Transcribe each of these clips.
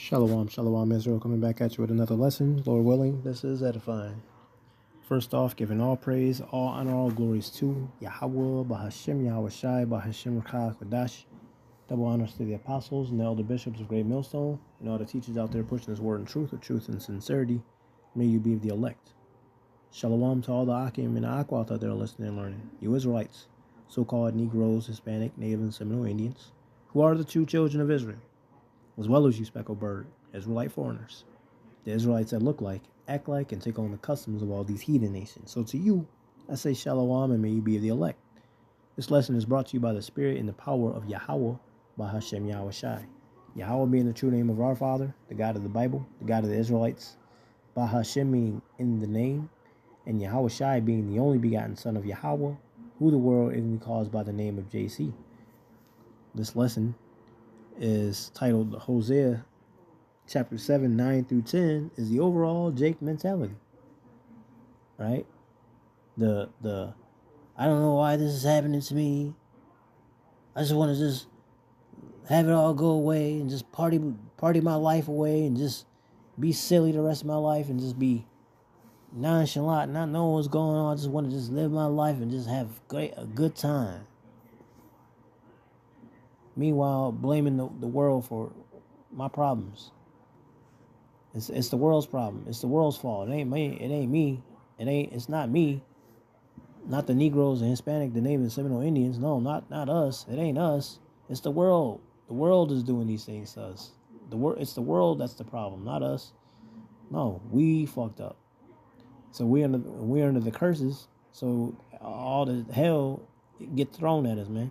Shalom, shalom, Israel, coming back at you with another lesson. Lord willing, this is edifying. First off, giving all praise, all honor, all glories to Yahweh, Bahashem, Yahweh Shai, Bahashem, Rakah, Kodash. Double honors to the apostles and the elder bishops of Great Millstone, and all the teachers out there pushing this word in truth, with truth and sincerity. May you be of the elect. Shalom to all the Akim and the Aqua out there listening and learning. You Israelites, so-called Negroes, Hispanic, Native, and Seminole Indians, who are the true children of Israel, as well as you speckled bird, Israelite foreigners. The Israelites that look like, act like, and take on the customs of all these heathen nations. So to you, I say shalom and may you be of the elect. This lesson is brought to you by the Spirit and the power of Yahweh, by Hashem Yahweh Shai. Yahweh being the true name of our Father, the God of the Bible, the God of the Israelites. By Hashem meaning in the name, and Yahweh Shai being the only begotten Son of Yahweh, who the world ignorantly calls by the name of JC. This lesson is titled Hosea chapter 7, 9 through 10 is the overall Jake mentality. Right? The I don't know why this is happening to me. I just want to just have it all go away and just party my life away and just be silly the rest of my life and just be nonchalant, not knowing what's going on. I just want to just live my life and just have a good time. Meanwhile, blaming the world for my problems. It's the world's problem. It's the world's fault. It ain't me. It's not me. Not the Negroes and Hispanic, the Native and Seminole Indians. No, not us. It ain't us. It's the world. The world is doing these things to us. It's the world that's the problem, not us. No, we fucked up. So we're under the curses. So all the hell get thrown at us, man.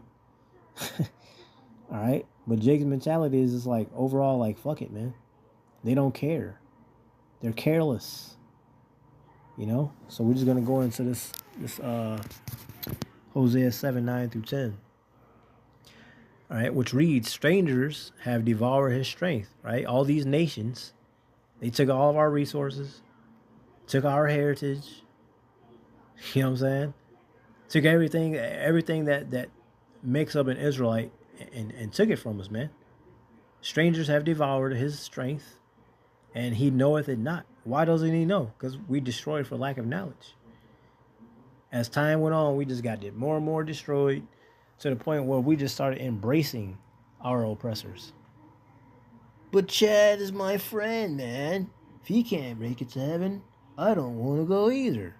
All right, but Jake's mentality is just like overall, like fuck it, man. They don't care. They're careless. You know? So we're just gonna go into this Hosea 7, 9 through 10. All right, which reads, strangers have devoured his strength, right? All these nations, they took all of our resources, took our heritage, you know what I'm saying? Took everything that makes up an Israelite and took it from us, man. Strangers have devoured his strength, and he knoweth it not. Why doesn't he know? Because we destroyed for lack of knowledge. As time went on, we just got more and more destroyed to the point where we just started embracing our oppressors. But Chad is my friend, man. If he can't make it to heaven, I don't want to go either.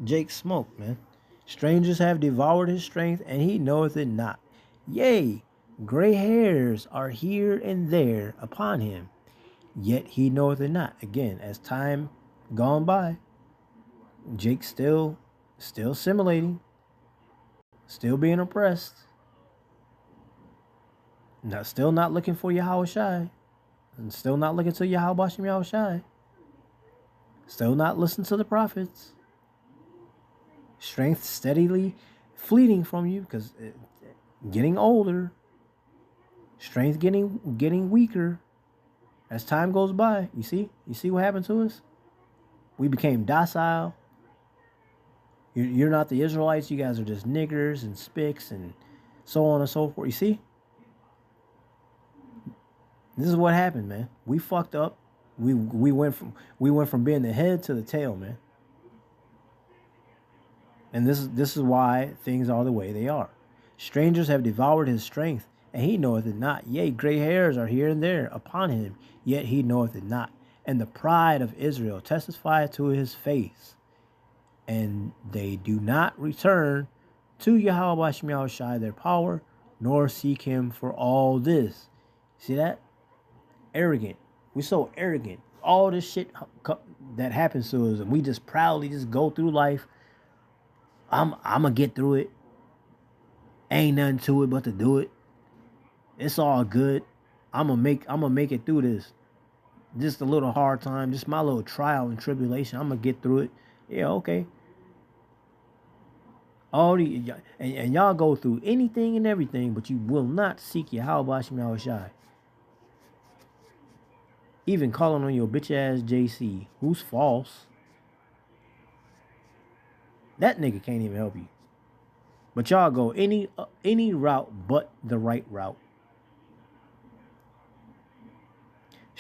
Jake smoked, man. Strangers have devoured his strength, and he knoweth it not. Yea, gray hairs are here and there upon him, yet he knoweth it not. Again, as time gone by, Jake still assimilating, still being oppressed, still not looking for Yahweh Shai, and still not looking to Yahweh Bashem Yahweh Shai, still not listening to the prophets. Strength steadily fleeting from you because getting older, strength getting weaker as time goes by. You see what happened to us? We became docile. You're not the Israelites. You guys are just niggers and spicks and so on and so forth. You see? This is what happened, man. We fucked up. We went from being the head to the tail, man. And this is why things are the way they are. Strangers have devoured his strength, and he knoweth it not. Yea, gray hairs are here and there upon him, yet he knoweth it not. And the pride of Israel testifieth to his face, and they do not return to Yahweh Bashem Yahweh Shai their power, nor seek him for all this. See that? Arrogant. We're so arrogant. All this shit that happens to us, and we just proudly just go through life. I'm gonna get through it. Ain't nothing to it but to do it. It's all good. I'm gonna make it through this. Just a little hard time, just my little trial and tribulation. I'm gonna get through it. Yeah, okay. And y'all go through anything and everything, but you will not seek Yahweh Bashem Yahweh Shai. Even calling on your bitch ass JC, who's false. That nigga can't even help you. But y'all go any route but the right route.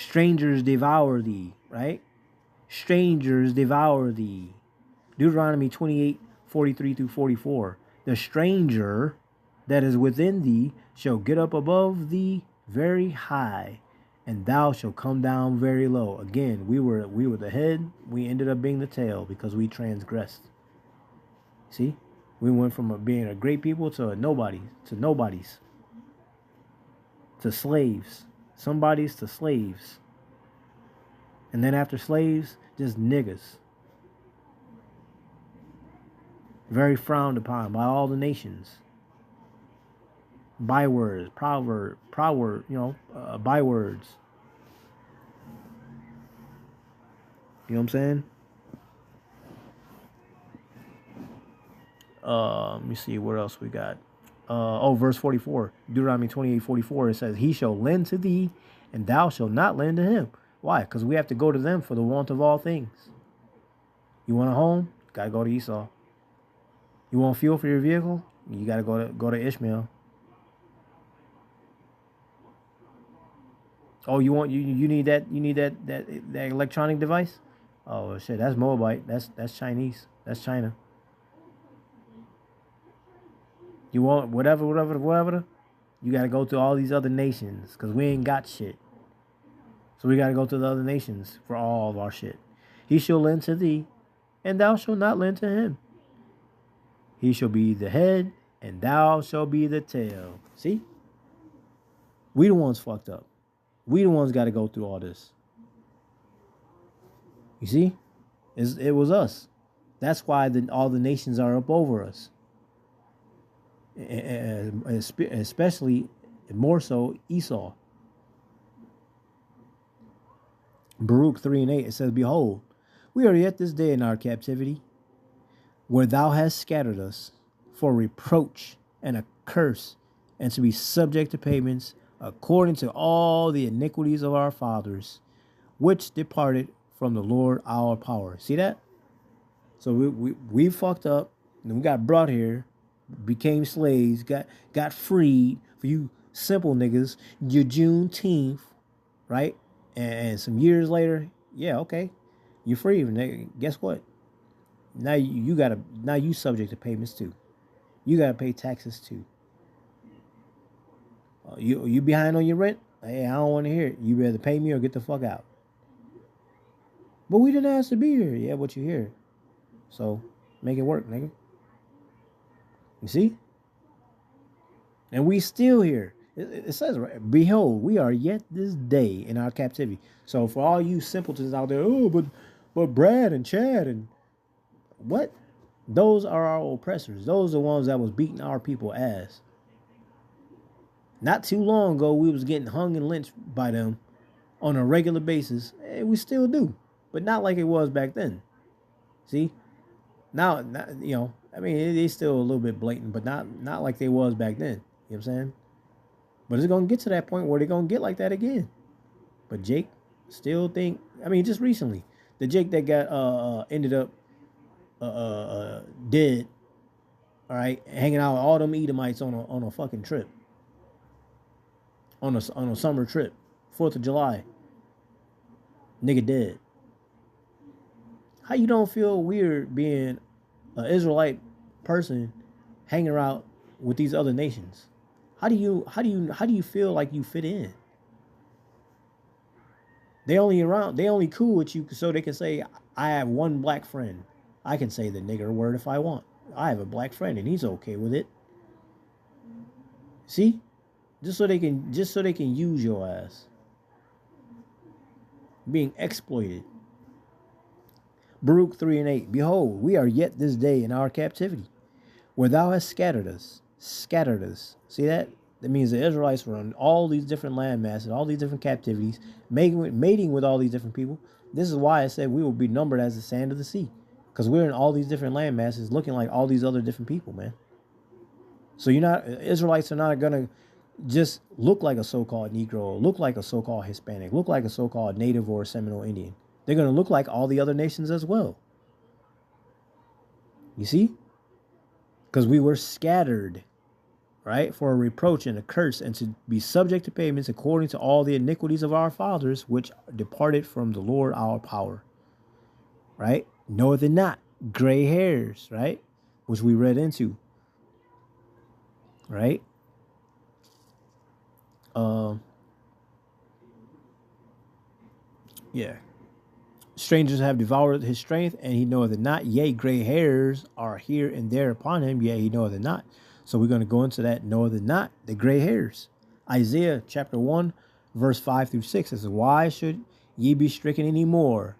Strangers devour thee, right? Strangers devour thee. Deuteronomy 28:43-44. The stranger that is within thee shall get up above thee very high, and thou shalt come down very low. Again, we were the head, we ended up being the tail because we transgressed. See? We went from being a great people to nobodies, to slaves. Somebodies to slaves. And then after slaves, just niggas. Very frowned upon by all the nations. Bywords, bywords. You know what I'm saying? Let me see what else we got. Verse 44. Deuteronomy 28:44. It says, he shall lend to thee, and thou shalt not lend to him. Why? Because we have to go to them for the want of all things. You want a home? Gotta go to Esau. You want fuel for your vehicle? You gotta go to Ishmael. Oh, you need that electronic device? Oh shit, that's Moabite. That's Chinese. That's China. You want whatever. You gotta go to all these other nations because we ain't got shit. So we gotta go to the other nations for all of our shit. He shall lend to thee, and thou shalt not lend to him. He shall be the head, and thou shalt be the tail. See? We the ones fucked up. We the ones got to go through all this. You see? It was us. That's why all the nations are up over us. Especially, more so, Esau. Baruch 3:8, it says, behold, we are yet this day in our captivity, where thou hast scattered us for reproach and a curse, and to be subject to payments according to all the iniquities of our fathers, which departed from the Lord our power. See that? So we fucked up, and we got brought here, became slaves, got freed. For you simple niggas, your Juneteenth, right? And some years later, yeah, okay, you're free. Nigga. Guess what? Now you subject to payments too. You gotta pay taxes too. You behind on your rent? Hey, I don't want to hear it. You better pay me or get the fuck out. But we didn't ask to be here. Yeah, but you're here. So make it work, nigga. You see? And we still here. It says, behold, we are yet this day in our captivity. So for all you simpletons out there, oh, but Brad and Chad and what? Those are our oppressors. Those are the ones that was beating our people ass. Not too long ago, we was getting hung and lynched by them on a regular basis. And we still do. But not like it was back then. See? Now, I mean, it's still a little bit blatant, but not like they was back then. You know what I'm saying? But it's going to get to that point where they're going to get like that again. But Jake still think, I mean, just recently, the Jake that got ended up dead, all right, hanging out with all them Edomites on a fucking trip. On a summer trip. 4th of July. Nigga dead. How you don't feel weird being an Israelite person hanging out with these other nations? How do you feel like you fit in? They only cool with you so they can say, I have one black friend. I can say the nigger word if I want. I have a black friend and he's okay with it. See? Just so they can use your ass. Being exploited. Baruch 3:8. Behold, we are yet this day in our captivity, where thou hast scattered us. Scattered us. See that? That means the Israelites were on all these different land masses, all these different captivities, mating with all these different people. This is why I said we will be numbered as the sand of the sea. Because we're in all these different land masses looking like all these other different people, man. So Israelites are not going to just look like a so-called Negro, look like a so-called Hispanic, look like a so-called Native or Seminole Indian. They're going to look like all the other nations as well. You see? Because we were scattered. right? For a reproach and a curse, and to be subject to payments according to all the iniquities of our fathers, which departed from the Lord our power, right? Knoweth it not, gray hairs, right? Which we read into, right? Um, yeah. Strangers have devoured his strength, and he knoweth it not. Yea, gray hairs are here and there upon him, yet he knoweth it not. So we're going to go into that, knoweth it not, the gray hairs. Isaiah chapter 1, verse 5 through 6 says, why should ye be stricken any more?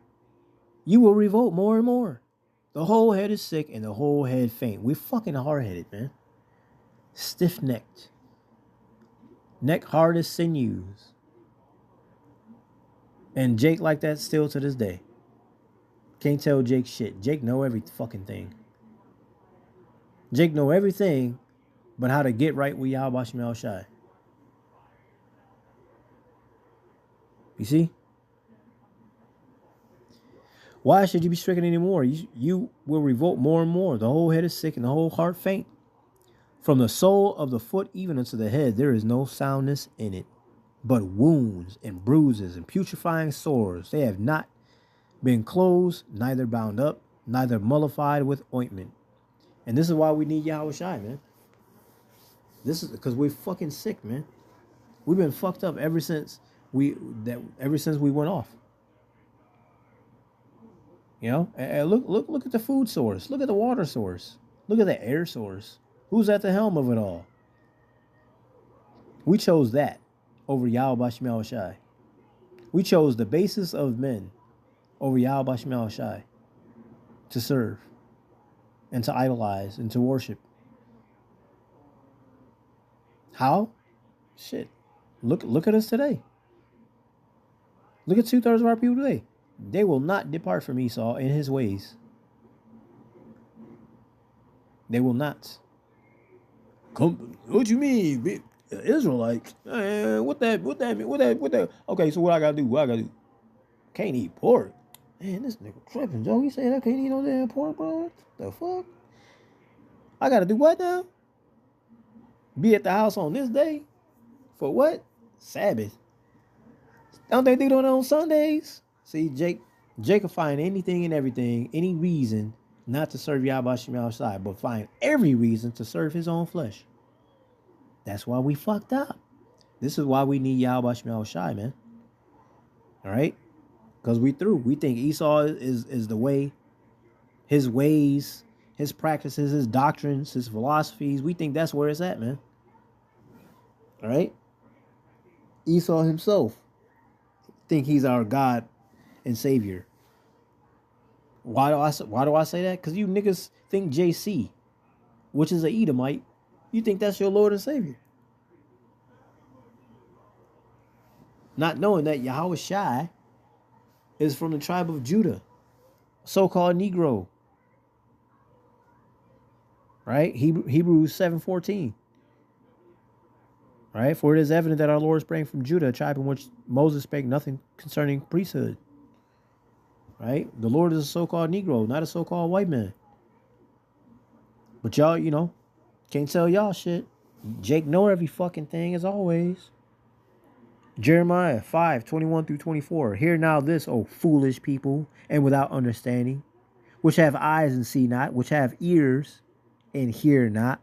You will revolt more and more. The whole head is sick and the whole head faint. We're fucking hard-headed, man. Stiff-necked. Neck hard as sinews. And Jake like that still to this day. Can't tell Jake shit. Jake know every fucking thing. Jake know everything but how to get right with Yahweh Shemel Shai. You see? Why should you be stricken anymore? You will revolt more and more. The whole head is sick and the whole heart faint. From the sole of the foot even unto the head, there is no soundness in it, but wounds and bruises and putrefying sores. They have not been closed, neither bound up, neither mollified with ointment. And this is why we need Yahweh Shai, man. This is because we're fucking sick, man. We've been fucked up ever since we went off. You know, and look at the food source. Look at the water source. Look at the air source. Who's at the helm of it all? We chose that over Yahweh Shemel Shai. We chose the basis of men over Yahweh Shemel Shai to serve and to idolize and to worship. How? Shit. Look at us today. Look at 2/3 of our people today. They will not depart from Esau in his ways. They will not. What you mean, Israelites? What that? Okay, so what I gotta do? Can't eat pork. Man, this nigga tripping, Joe. He said I can't eat no damn pork, bro. What the fuck? I gotta do what now? Be at the house on this day? For what? Sabbath. Don't they do that on Sundays? See, Jake will find anything and everything, any reason not to serve Yahweh Shemel Shai, but find every reason to serve his own flesh. That's why we fucked up. This is why we need Yahweh Shemel Shai, man. All right? Because we through. We think Esau is the way, his ways, his practices, his doctrines, his philosophies. We think that's where it's at, man. All right? Esau himself think he's our God and Savior. Why do I say that? Because you niggas think JC, which is an Edomite, you think that's your Lord and Savior. Not knowing that Yahweh Shai is from the tribe of Judah, so-called Negro. Right? Hebrews 7:14. Right? For it is evident that our Lord sprang from Judah, a tribe in which Moses spake nothing concerning priesthood. Right? The Lord is a so-called Negro, not a so-called white man. But y'all, can't tell y'all shit. Jake know every fucking thing as always. Jeremiah 5:21 through 24. Hear now this, O foolish people, and without understanding, which have eyes and see not, which have ears and hear not.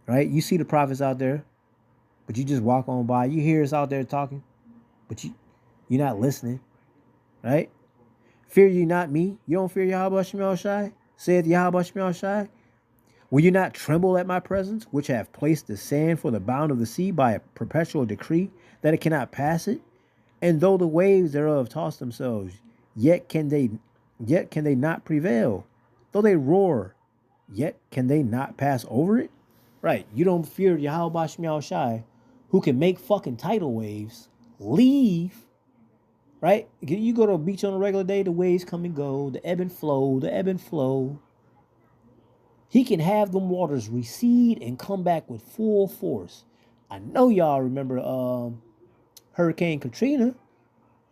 Right? You see the prophets out there, but you just walk on by. You hear us out there talking, but you're not listening. Right? Fear ye not me. You don't fear Yahweh Shemel Shai? Saith Yahweh Shemel Shai. Will you not tremble at my presence, which have placed the sand for the bound of the sea by a perpetual decree, that it cannot pass it? And though the waves thereof toss themselves, yet can they not prevail. Though they roar, yet can they not pass over it? Right, you don't fear Yahweh Shemel Shai, who can make fucking tidal waves leave. Right? You go to a beach on a regular day, the waves come and go, the ebb and flow. He can have them waters recede and come back with full force. I know y'all remember Hurricane Katrina.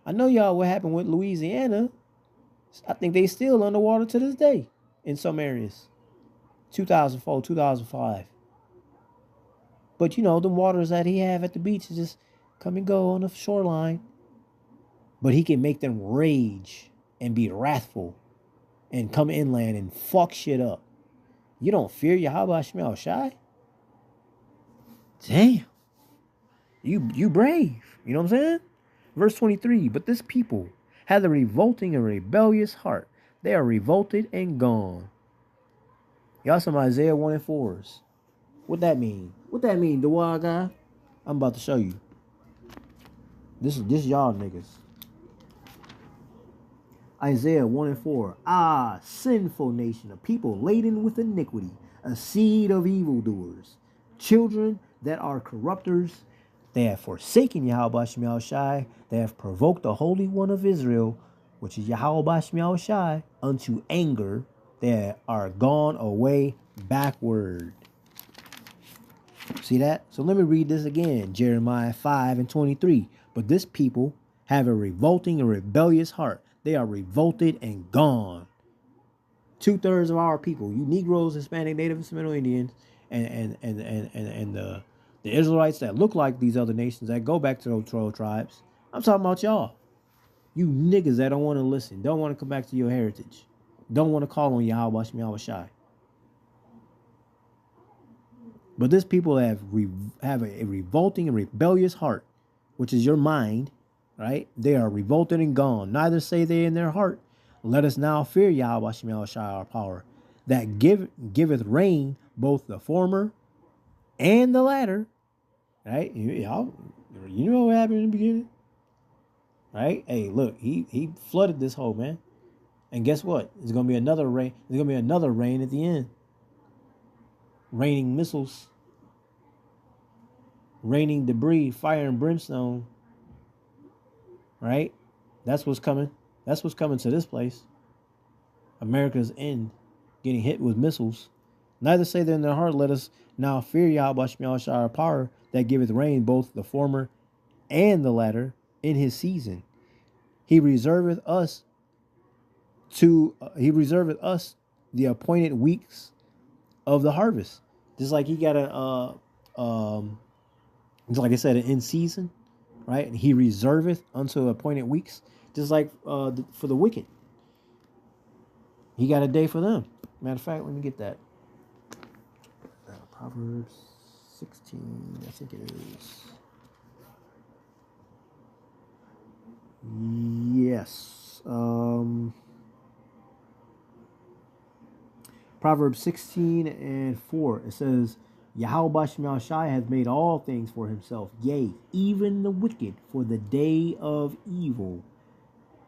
I know y'all what happened with Louisiana. I think they still underwater to this day in some areas. 2004, 2005. But the waters that he have at the beach is just come and go on the shoreline. But he can make them rage and be wrathful and come inland and fuck shit up. You don't fear Yahweh Shemel Shai? Damn. You brave. You know what I'm saying? Verse 23, but this people had a revolting and rebellious heart. They are revolted and gone. Y'all some Isaiah 1 and 4s. What that mean? What that mean, the wild guy? I'm about to show you. This y'all niggas. Isaiah 1 and 4. Ah, sinful nation, a people laden with iniquity, a seed of evildoers, children that are corrupters. They have forsaken Yahweh Shemel Shai. They have provoked the Holy One of Israel, which is Yahweh Shemel Shai, unto anger. They are gone away backward. See that? So let me read this again. Jeremiah 5 and 23. But this people have a revolting and rebellious heart. They are revolted and gone. 2/3 of our people, you Negroes, Hispanic, Native, and Seminole Indians, and the Israelites that look like these other nations that go back to those 12 tribes. I'm talking about y'all. You niggas that don't want to listen, don't want to come back to your heritage, don't want to call on Yahweh Shemel Shai. But this people have a revolting and rebellious heart, which is your mind, right? They are revolted and gone. Neither say they in their heart, let us now fear Yahweh Shemel Shai our power, that giveth rain, both the former and the latter. Right? You know what happened in the beginning? Right? Hey, look, he flooded this hole, man. And guess what? There's gonna be another rain. There's gonna be another rain at the end. Raining missiles, raining debris, fire and brimstone. Right? That's what's coming. That's what's coming to this place. America's end, getting hit with missiles. Neither say they in their heart, let us now fear Yahweh Shemel Shai our power, that giveth rain, both the former and the latter, in his season. He reserveth us the appointed weeks of the harvest. Just like he got just like I said, an in season, right? And he reserveth unto appointed weeks. Just like for the wicked, he got a day for them. Matter of fact, let me get that. Proverbs 16, I think it is. Yes. Proverbs 16 and 4. It says, Yahweh Shemel Shai hath made all things for himself, yea, even the wicked for the day of evil.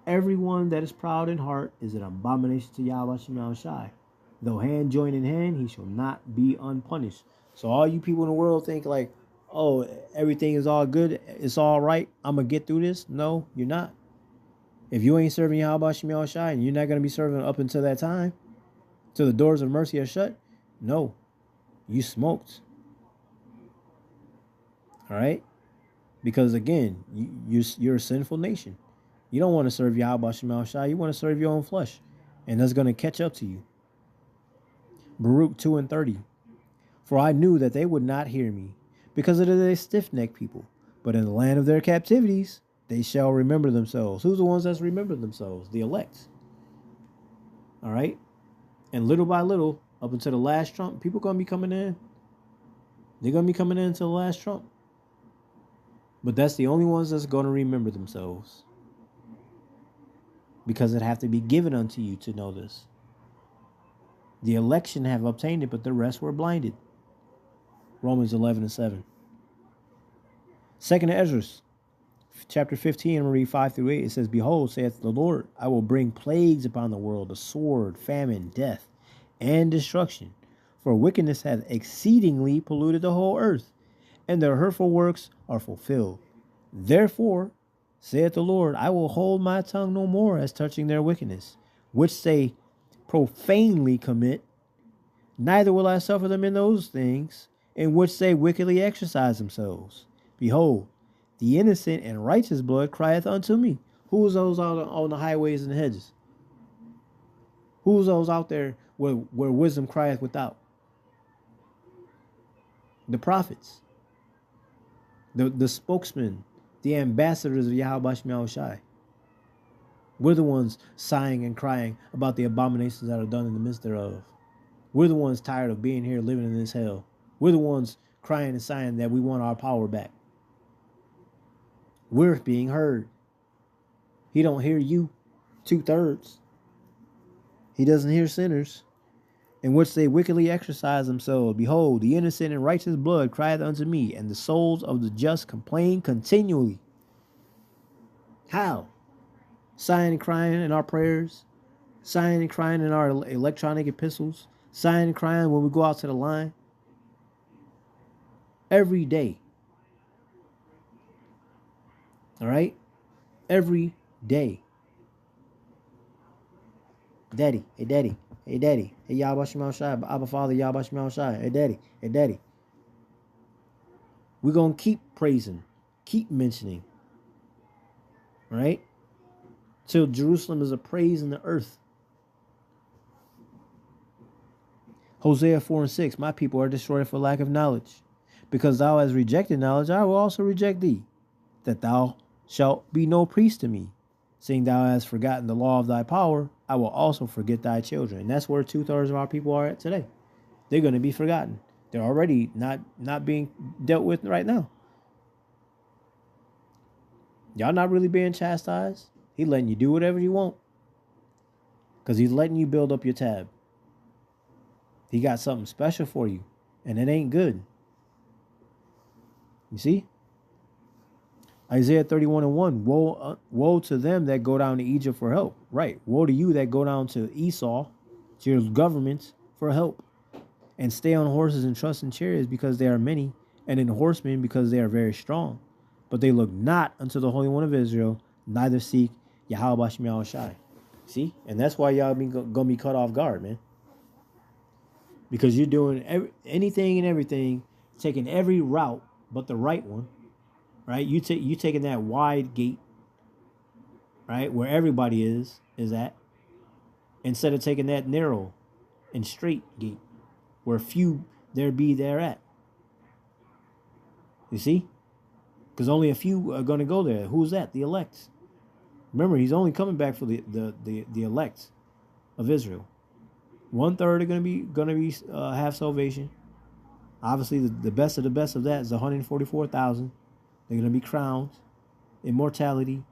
Everyone that is proud in heart is an abomination to Yahweh Shemel Shai. Though hand join in hand, he shall not be unpunished. So all you people in the world think like, oh, everything is all good, it's all right, I'm going to get through this. No, you're not. If you ain't serving Yahweh Shemel Shai, and you're not going to be serving up until that time, till the doors of mercy are shut, no, you smoked. All right? Because again, you're a sinful nation. You don't want to serve Yahweh Shemel Shai, you want to serve your own flesh. And that's going to catch up to you. Baruch 2 and 30. For I knew that they would not hear me, because it is a stiff-necked people. But in the land of their captivities, they shall remember themselves. Who's the ones that's remembered themselves? The elect. All right? And little by little, up until the last trump, people going to be coming in. They're going to be coming in until the last trump. But that's the only ones that's going to remember themselves. Because it have to be given unto you to know this. The election have obtained it, but the rest were blinded. Romans 11 and 7. Second Ezra, chapter 15, I'm going to read 5 through 8. It says, Behold, saith the Lord, I will bring plagues upon the world, a sword, famine, death, and destruction. For wickedness hath exceedingly polluted the whole earth, and their hurtful works are fulfilled. Therefore, saith the Lord, I will hold my tongue no more as touching their wickedness, which they profanely commit, neither will I suffer them in those things in which they wickedly exercise themselves. Behold, the innocent and righteous blood crieth unto me. Who's those out on the highways and the hedges? Who's those out there where wisdom crieth without? The prophets. the spokesman, the ambassadors of Yahweh Shai Shai. We're the ones sighing and crying about the abominations that are done in the midst thereof. We're the ones tired of being here living in this hell. We're the ones crying and sighing that we want our power back. We're being heard. He don't hear you, 2/3. He doesn't hear sinners, in which they wickedly exercise themselves. Behold, the innocent and righteous blood crieth unto me, and the souls of the just complain continually. How? Sighing and crying in our prayers, sighing and crying in our electronic epistles, sighing and crying when we go out to the line. Every day. All right? Every day. Daddy, hey daddy, hey daddy, hey Yahweh Shema Shai, Abba Father, Yahweh Shema Shai, hey daddy, hey daddy. We're going to keep praising, keep mentioning, right? Till Jerusalem is a praise in the earth. Hosea 4:6, my people are destroyed for lack of knowledge. Because thou hast rejected knowledge, I will also reject thee, that thou shalt be no priest to me. Seeing thou hast forgotten the law of thy power, I will also forget thy children. And that's where 2/3 of our people are at today. They're going to be forgotten. They're already not being dealt with right now. Y'all not really being chastised. He's letting you do whatever you want. Because he's letting you build up your tab. He got something special for you. And it ain't good. You see? Isaiah 31:1. Woe to them that go down to Egypt for help. Right. Woe to you that go down to Esau, to your governments, for help. And stay on horses and trust in chariots because they are many, and in horsemen because they are very strong. But they look not unto the Holy One of Israel, neither seek Yahweh Shema Shai. See? And that's why y'all going to be caught off guard, man. Because you're doing anything and everything, taking every route but the right one, right? You taking that wide gate, right, where everybody is at, instead of taking that narrow and straight gate, where few there be there at. You see? Because only a few are going to go there. Who's that? The elect. Remember, he's only coming back for the elect of Israel. 1/3 are going to be have salvation. Obviously, the best of the best of that is 144,000. They're going to be crowned, immortality,